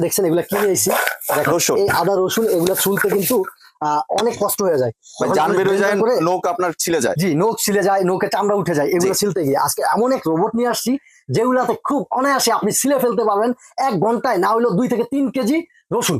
দেখছেন এগুলা কিনে আইছি এই আদা রসুন এগুলা চুলতে কিন্তু অনেক কষ্ট হয়ে যায়, জান বের হয়ে যায়, নখ আপনার ছিলে যায়। জি, নখ ছিলে যায়, নখে চামড়া উঠে যায়, এগুলো ছিলতে গিয়ে আজকে এমন এক রোবট নিয়ে আসছি যেগুলাতে খুব অনায়াসে আপনি ছিলে ফেলতে পারবেন 1 ঘন্টায়, না হলেও 2 থেকে 3 কেজি রসুন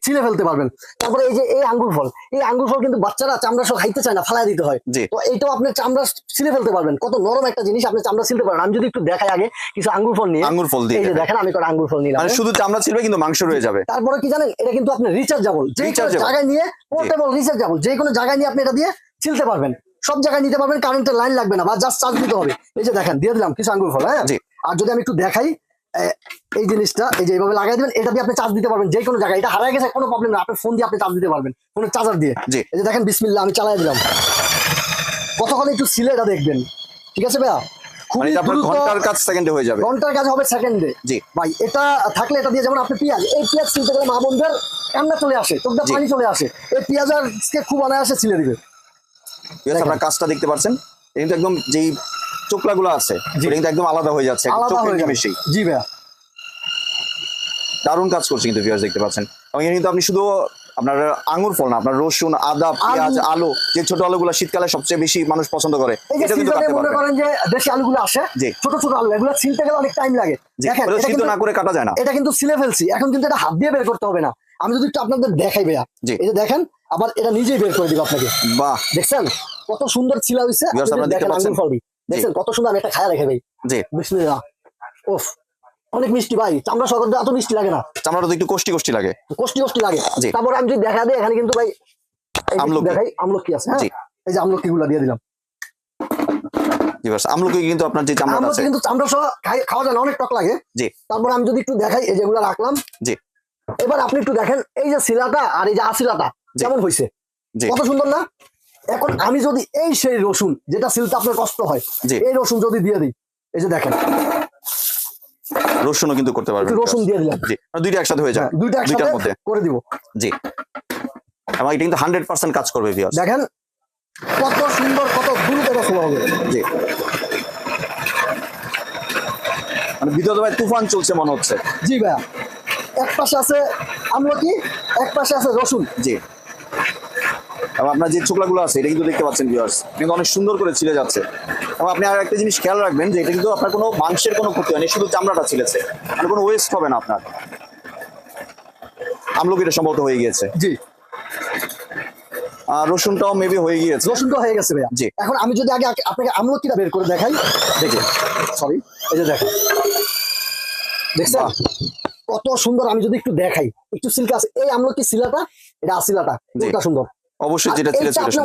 ছিলে ফেলতে পারবেন। তারপরে এই যে এই আঙ্গুর ফল, এই আঙ্গুর ফল কিন্তু বাচ্চারা চামড়া সহ খাইতে চায় না, ফালাই দিতে হয়। তো এইটাও আপনি চামড়া ছিলে ফেলতে পারবেন, কত নরম একটা জিনিস, আপনি চামড়া ছিলতে পারবেন। আমি যদি একটু দেখাই আগে কিছু আঙ্গুর ফল নিয়ে, আঙ্গুর ফল দিয়ে, এই যে দেখেন আমি একটা আঙ্গুর ফল নিলাম, মানে শুধু চামড়া ছিলবে কিন্তু মাংস রয়ে যাবে। তারপরে কি জানেন, এটা কিন্তু আপনি রিচার্জেবল, যে কোনো জায়গায় নিয়ে পোর্টেবল রিচার্জেবল, যে কোনো জায়গায় নিয়ে আপনি এটা দিয়ে ছিলতে পারবেন, সব জায়গায় নিতে পারবেন, কারেন্টের লাইন লাগবে না, বা জাস্ট চার্জ দিতে হবে। এই যে দেখেন দিয়ে দিলাম কিছু আঙ্গুর ফল। হ্যাঁ, আর যদি আমি একটু দেখাই এই জিনিসটা, এই যে এইভাবে লাগাই দিবেন, এটা দিয়ে আপনি চার্জ দিতে পারবেন যে কোনো জায়গায়। এটা হারিয়ে গেছে কোনো প্রবলেম না, আপনার ফোন দিয়ে আপনি চার্জ দিতে পারবেন, ফোনের চার্জার দিয়ে। এই যে দেখেন বিসমিল্লাহ আমি চালাই দিলাম, কতক্ষণ একটু ছিলে এটা দেখবেন। ঠিক আছে ভাইয়া, ঘন্টার কাজ সেকেন্ডে হয়ে যাবে, ঘন্টার কাজ হবে সেকেন্ডে। জি ভাই, এটা থাকলে এটা দিয়ে যেমন আপনি পেঁয়াজ, এই পেঁয়াজ ছিলতে গেলে মা বোনদের কান্না চলে আসে, চোখটা পানি চলে আসে, এই পেঁয়াজ আজকে খুব অনায়াসে ছিলে দিবে। আপনার কাজটা দেখতে পাচ্ছেন, কিন্তু একদম যেই চোখলাগুলো আছে এটা কিন্তু একদম আলাদা হয়ে যাচ্ছে, আলাদা হয়ে যাবে। জি ভাইয়া, দারুণ কাজ করছে কিন্তু ভিউয়ার্স দেখতে পাচ্ছেন। এবং কিন্তু আপনি শুধু আপনার আঙ্গুর ফল না, আপনার রসুন, আদা, পেঁয়াজ, আলু, যে ছোট আলুগুলো শীতকালে সবচেয়ে বেশি মানুষ পছন্দ করে, এটা কিন্তু মনে করেন যে দেশি আলুগুলো আসে, ছোট ছোট আলু, এগুলো ছিলতে গেলে অনেক টাইম লাগে। দেখেন এটা কিন্তু না করে কাটা যায় না, এটা কিন্তু ছিলে ফেলছি, এখন কিন্তু এটা হাত দিয়ে বের করতে হবে না। আমি যদি একটু আপনাদের দেখাই ভাইয়া, এই যে দেখেন, আবার এটা নিজেই বের করে দিব আপনাকে। বাহ, দেখছেন কত সুন্দর ছিলা হইছে, দেখেন আঙ্গুর ফলটি দেখছেন কত সুন্দর। আমি একটা খায়া রেখে ভাই, জি বিসমিল্লাহ। ওফ, অনেক মিষ্টি ভাই, চামড়া সহ এত মিষ্টি লাগে না, চামড়াটা তো একটু কষ্টি কষ্টি লাগে, কষ্টি কষ্টি লাগে। তারপরে আমি যদি দেখা দিই, এখানে কিন্তু ভাই দেখাই আমলকি আছে। হ্যাঁ, এই যে আমলকি গুলা দিয়ে দিলাম। আমলকি কিন্তু আপনার যে চামড়া আছে, কিন্তু চামড়া সহ খাওয়া যায় না, অনেক টক লাগে। জি, তারপরে আমি যদি একটু দেখাই, এই যেগুলো রাখলাম। জি, এবার আপনি একটু দেখেন এই যে শিলাটা আর এই যে আসিলাটা কেমন হয়েছে, কত সুন্দর না। এখন আমি যদি এই সেই রসুন যেটা সিলতে আপনার কষ্ট হয়, এই রসুন যদি দিয়ে দিই, এই যে দেখেন রসুনও কিন্তু করতে পারবেন, রসুন দিয়ে দিলাম, দুইটা একসাথে হয়ে যায়, দুইটার মধ্যে করে দিব। জি, এবং এটা কিন্তু 100% কাজ করবে ভিউয়ার্স। দেখেন কত সুন্দর, কত দ্রুত রসুন হবে। জি, মানে ভিতরে ভাই তুফান চলছে মনে হচ্ছে। জি ভাইয়া, এক পাশে আছে আমলকি, এক পাশে আছে রসুন। জি, এবং আপনার যে ছোকলাগুলো আছে এটা কিন্তু দেখতে পাচ্ছেন ভিউয়ার্স, কিন্তু অনেক সুন্দর করে ছিলে যাচ্ছে। এবং আপনি আর একটা জিনিস খেয়াল রাখবেন যে এটা কিন্তু আপনার কোনো মাংসের কোনো ক্ষতি হয়নি, শুধু চামড়াটা ছিলেছে, মানে কোনো ওয়েস্ট হবে না আপনার। আমলকিটা সম্ভবত হয়ে গিয়েছে। জি, রসুনটাও মেবি হয়ে গিয়েছে, রসুনটা হয়ে গেছে ভাইয়া। জি, এখন আমি যদি আগে আপনাকে আমলকিটা বের করে দেখাই, দেখি, সরি, এই যে দেখেন, দেখছেন কত সুন্দর। আমি যদি একটু দেখাই, একটু সিল্ক আছে, এই আমলকি সিলাটা, এটা আসিলাটা কতটা সুন্দর। অবশ্যই যেটা ছিল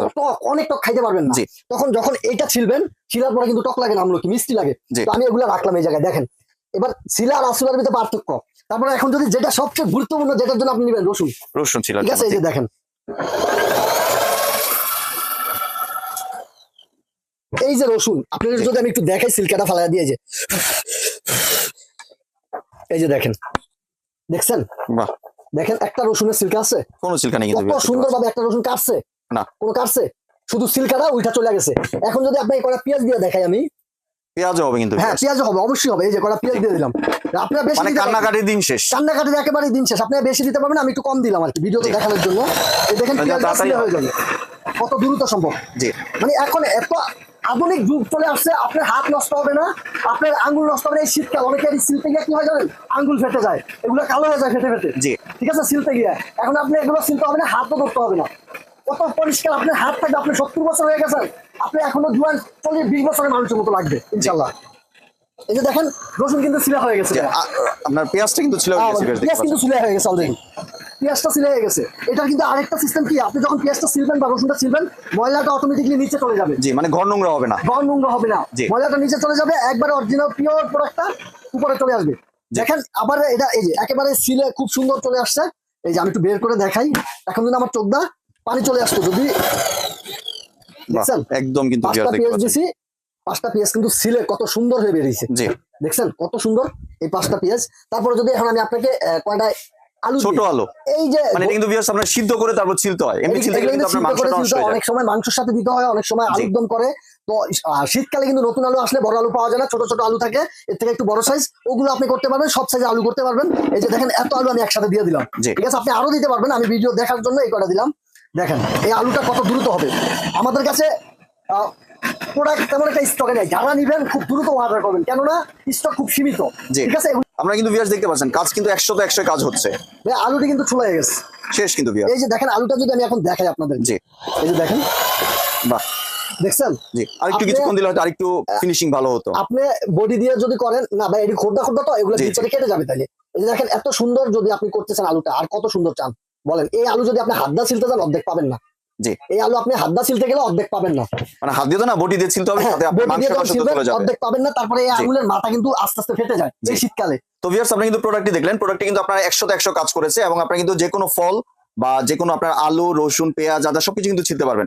অনেক টক খাইতে পারবেন না, তখন যখন এইটা ছিলবেন, ছিলার পরে কিন্তু টক লাগে না, আমলকি মিষ্টি লাগে। তো আমি এগুলো রাখলাম এই জায়গায়। দেখেন এবার সিলা আর আসিলার ভিতরে পার্থক্য। তারপরে এখন যদি যেটা সবচেয়ে গুরুত্বপূর্ণ, যেটার জন্য আপনি নেবেন রসুন, রসুন ছিল, ঠিক আছে, এই যে দেখেন, এই যে রসুন, আপনাদের যদি আমি একটু দেখাই, সিলকাটা ফালা দিয়ে, যে এই যে দেখেন, দেখছেন, বাহ, দেখেন একটা রসুনের সিল্কা আছে, কোনো সিল্কা নেই, কত সুন্দর ভাবে একটা রসুন কাটছে না, কোনো কাটছে, শুধু সিল্কাটা ওইটা চলে গেছে। এখন যদি আপনি কটা পেঁয়াজ দিয়ে দেখাই, আমি পেঁয়াজও হবে কিন্তু, হ্যাঁ পেঁয়াজ হবে, অবশ্যই হবে। এই যে কটা পেঁয়াজ দিয়ে দিলাম, আপনার বেশি কান্নাকাটির দিন শেষ, কান্নাকাটির একেবারে দিন শেষ। আপনি বেশি দিতে পারবেন, আমি একটু কম দিলাম আর কি ভিডিওতে দেখানোর জন্য। এই দেখেন পেঁয়াজ হয়ে যাবে, কত দ্রুত সম্ভব। জি, মানে এখন এত আধুনিক যুগ চলে আসছে, আপনার হাত নষ্ট হবে না, আপনার আঙ্গুল নষ্ট হবে না। এই শীতকাল অনেকের সিলতে গিয়ে কি হয় জানেন, আঙ্গুল ফেটে যায়, এগুলো কালো হয়ে যায় ফেটে ফেটে। জি, ঠিক আছে, সিলতে গিয়ে এখন আপনি এগুলো সিলতে হবে না, হাতও ধরতে হবে না, কত পরিষ্কার আপনার হাত থাকবে। আপনি 70 বছর হয়ে গেছেন, আপনি এখনো জোয়ান 40-20 বছরের মানুষের মতো লাগবে ইনশাল্লাহ। এই যে দেখেন রসুন কিন্তু সিলা হয়ে গেছে, আপনার পেঁয়াজটা কিন্তু ছিল, পেঁয়াজ কিন্তু সিলা হয়ে গেছে অলরেডি, পেঁয়াজটা সিলে হয়ে গেছে। এটা কিন্তু আরেকটা সিস্টেম কি, আপনি যখন পেঁয়াজটা সিলবেন বা রসুনটা সিলবেন, ময়লাটা অটোমেটিকলি নিচে চলে যাবে। জি, মানে ঘর নোংরা হবে না, ঘর নোংরা হবে না, ময়লাটা নিচে চলে যাবে, একবারে অরিজিনাল পিওর প্রোডাক্টটা উপরে চলে আসবে। দেখেন আবার এটা এই যে একেবারে সিলে খুব সুন্দর চলে আসছে। এই যে আমি একটু বের করে দেখাই, এখন কিন্তু আমার চোখটা পানি চলে আসতো যদি দেখছেন, একদম কিন্তু 5টা পেঁয়াজ দিছি, 5টা পেঁয়াজ কিন্তু সিলে কত সুন্দর হয়ে বেরিয়েছে। জি, দেখছেন কত সুন্দর এই 5টা পেঁয়াজ। তারপরে যদি এখন আমি আপনাকে কয়টা আলু, ছোট আলু, এই যে মানে কিন্তু ভিউয়ার্স আপনারা সিদ্ধ করে তারপর ছিলতে হয়, এমনি ছিলতে গেলে কিন্তু আপনার মাংসটা নষ্ট হয়ে যায়। অনেক সময় মাংসের সাথে দিতে হয়, অনেক সময় আলুর দম করে তো শীতকালে কিন্তু নতুন আলু আসলে বড় আলু পাওয়া যায় না, ছোট ছোট আলু থাকে, এর থেকে একটু বড় সাইজ, ওগুলো আপনি করতে পারবেন, সব সাইজে আলু করতে পারবেন। এই যে দেখেন এত আলু আমি একসাথে দিয়ে দিলাম, জি। ঠিক আছে? আপনি আরো দিতে পারবেন, আমি ভিডিও দেখার জন্য এই কটা দিলাম। দেখেন এই আলুটা কত দ্রুত হবে। আমাদের কাছে প্রোডাক্ট তেমন একটা স্টকে নেই, যারা নিবেন খুব দ্রুত অর্ডার করবেন, কেননা স্টক খুব সীমিত, জি। ঠিক আছে? আপনারা কিন্তু ভিউয়ার্স দেখতে পাচ্ছেন কাজ কিন্তু 100 তে 100 কাজ হচ্ছে, ভাই, আলুটি কিন্তু চলে গেছে শেষ কিন্তু ভিউয়ার্স। এই যে দেখেন আলুটা যদি আমি এখন দেখাই আপনাদের, জি। এই যে দেখেন, বাহ, দেখছেন? জি। আরেকটু আপনি- কিছুক্ষণ দিলে হয়তো আরেকটু ফিনিশিং ভালো হতো। আপনি বডি দিয়ে যদি করেন না ভাই, এটি খোদ্দা খোদ্দা তো, এগুলো জি, ভিতরে কেটে যাবে। তাইলে এই যে দেখেন এত সুন্দর যদি আপনি করতেছেন আলুটা, আর কত সুন্দর চান বলেন? এই আলু যদি আপনি হাত দা ছিলতে চান অর্ধেক পাবেন না, জি। এই আলু আপনি হাত দা ছিলতে গেলে অর্ধেক পাবেন না, মানে হাত দিয়ে তো না, বডি দিয়ে ছিলতে হবে, সাথে আপনার বডি দিয়ে মাংসটা যখন সাথে ছিলবেন চলে যাবে। অর্ধেক পাবেন না। তারপরে এই আঙুলের মাথা কিন্তু আস্তে আস্তে ফেটে যায় এই শীতকালে। তো ভিউয়ার্স আপনি কিন্তু প্রোডাক্টটি দেখলেন, প্রোডাক্টটি কিন্তু আপনার 100 তে 100 কাজ করেছে এবং আপনি কিন্তু যে কোনো ফল বা যে কোনো আপনার আলু, রসুন, পেঁয়াজ, আদা সবকিছু কিন্তু ছিলতে পারবেন।